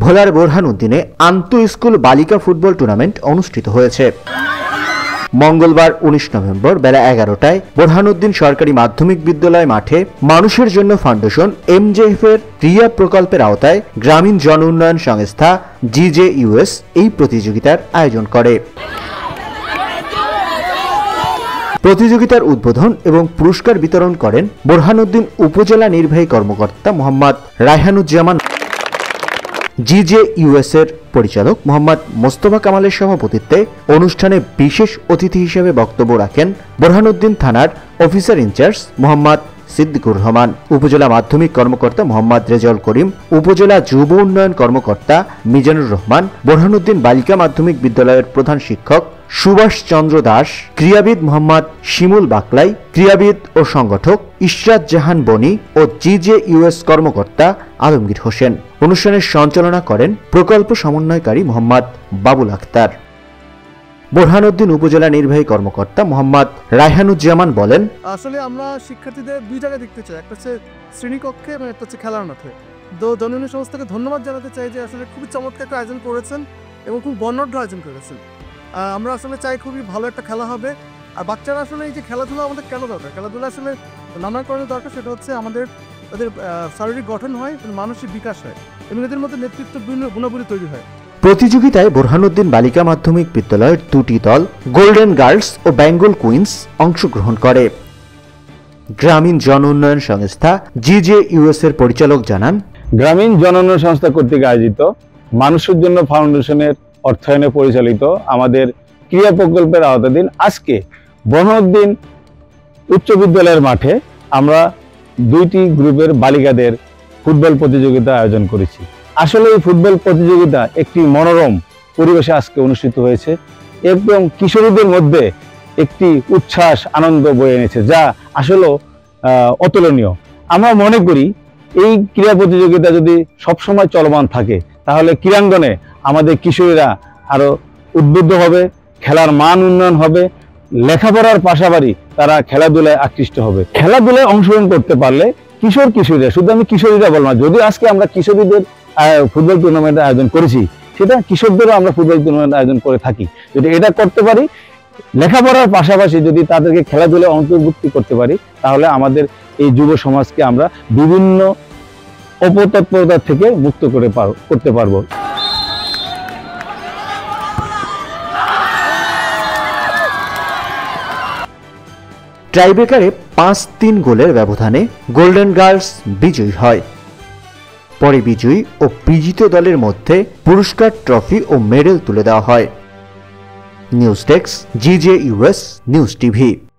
ভোলার বোরহানউদ্দিনে আন্তঃস্কুল বালিকা football tournament অনুষ্ঠিত হয়েছে। মঙ্গলবার 19 নভেম্বর বেলা 11টায় বোরহানউদ্দিন সরকারি মাধ্যমিক বিদ্যালয় মাঠে মানুষের জন্য ফাউন্ডেশন এমজেএফ এর রিয়া প্রকল্পের আওতায় গ্রামীণ জন উন্নয়ন সংস্থা GJUS এই প্রতিযোগিতার আয়োজন করে। প্রতিযোগিতার উদ্বোধন এবং পুরস্কার বিতরণ করেন বোরহানউদ্দিন উপজেলা নির্বাহী কর্মকর্তা মোহাম্মদ রায়হানুজ্জামান। GJUS এর পরিচালক মোহাম্মদ মোস্তফা কামালের সভাপতিত্বে অনুষ্ঠানে বিশেষ অতিথি হিসেবে বক্তব্য রাখেন বোরহানউদ্দিন থানার অফিসার ইনচার্জ মোহাম্মদ সিদ্দিকুর রহমান, উপজেলা মাধ্যমিক কর্মকর্তা মোহাম্মদ রেজাউল করিম, উপজেলা যুব উন্নয়ন কর্মকর্তা মিজানুর রহমান, বোরহানউদ্দিন বালিকা মাধ্যমিক বিদ্যালয়ের প্রধান শিক্ষক সুভাষ চন্দ্র দাস, ক্রীড়াবিদ মোহাম্মদ শিমুল বাকলাই, ক্রীড়াবিদ ও সংগঠক ইশরাত জাহান বনি ও GJUS কর্মকর্তা আলমগীর হোসেন। অনুষ্ঠানের সঞ্চালনা করেন প্রকল্প সমন্বয়কারী মোহাম্মদ বাবুল আক্তার। বোরহানউদ্দিন উপজেলা নির্বাহী কর্মকর্তা মোহাম্মদ রায়হানুজ্জামান বলেন, আসলে আমরা শিক্ষার্থীদের দুই জায়গায় দেখতে চাই, একটা হচ্ছে শ্রেণীকক্ষে এবং একটা হচ্ছে খেলার মাঠে। তো জননী সংস্থাকে ধন্যবাদ জানাতে চাই যে আসলে খুবই চমৎকার একটা আয়োজন করেছেন এবং খুব বর্ণাঢ্য আয়োজন করেছেন। আমরা আসলে চাই খুবই ভালো একটা খেলা হবে। আর বাচ্চারা আসলে এই যে খেলাধুলা আমাদের কেন দরকার, খেলাধুলা আসলে নানা কারণে দরকার। সেটা হচ্ছে তাদের শারীরিক গঠন হয়, মানসিক বিকাশ হয় এবং এদের মধ্যে নেতৃত্ব গুণাবলী তৈরি হয়। প্রতিযোগিতায় বোরহানউদ্দিন বালিকা মাধ্যমিক বিদ্যালয়ের দুটি দল গোল্ডেন গার্লস ও বেঙ্গল কুইন্স অংশগ্রহণ করে। গ্রামীণ জন উন্নয়ন সংস্থা GJUS এর পরিচালক জানান, গ্রামীণ জন উন্নয়ন সংস্থা কর্তৃক আয়োজিত মানুষের জন্য ফাউন্ডেশনের অর্থায়নে পরিচালিত আমাদের ক্রীড়া প্রকল্পের আওতাধীন আজকে বোরহানউদ্দিন উচ্চ বিদ্যালয়ের মাঠে আমরা দুইটি গ্রুপের বালিকাদের ফুটবল প্রতিযোগিতা আয়োজন করেছি। আসলে এই ফুটবল প্রতিযোগিতা একটি মনোরম পরিবেশে আজকে অনুষ্ঠিত হয়েছে এবং কিশোরীদের মধ্যে একটি উচ্ছ্বাস আনন্দ বয়ে এনেছে, যা আসলে অতুলনীয়। আমরা মনে করি এই ক্রীড়া প্রতিযোগিতা যদি সবসময় চলমান থাকে তাহলে ক্রীড়াঙ্গনে আমাদের কিশোরীরা আরো উদ্বুদ্ধ হবে, খেলার মান উন্নয়ন হবে, লেখাপড়ার পাশাপাশি তারা খেলাধুলায় আকৃষ্ট হবে। খেলাধুলায় অংশগ্রহণ করতে পারলে কিশোরীরা, শুধু আমি কিশোরীরা বলবো না, যদি আজকে আমরা কিশোরীদের ফুটবল টুর্নামেন্টের আয়োজন করেছি, সেটা কিশোরদেরও আমরা ফুটবল টুর্নামেন্ট আয়োজন করে থাকি। যদি এটা করতে পারি, লেখাপড়ার পাশাপাশি যদি তাদেরকে খেলাধুলায় অন্তর্ভুক্তি করতে পারি, তাহলে আমাদের এই যুব সমাজকে আমরা বিভিন্ন অপতৎপরতা থেকে মুক্ত করতে পারবো। টাইব্রেকারে 5-3 গোলের ব্যবধানে গোল্ডেন গার্লস বিজয়ী হয়। পরে বিজয়ী ও বিজিত দলের মধ্যে পুরস্কার, ট্রফি ও মেডেল তুলে দেওয়া হয়। News desk, GJUS news TV.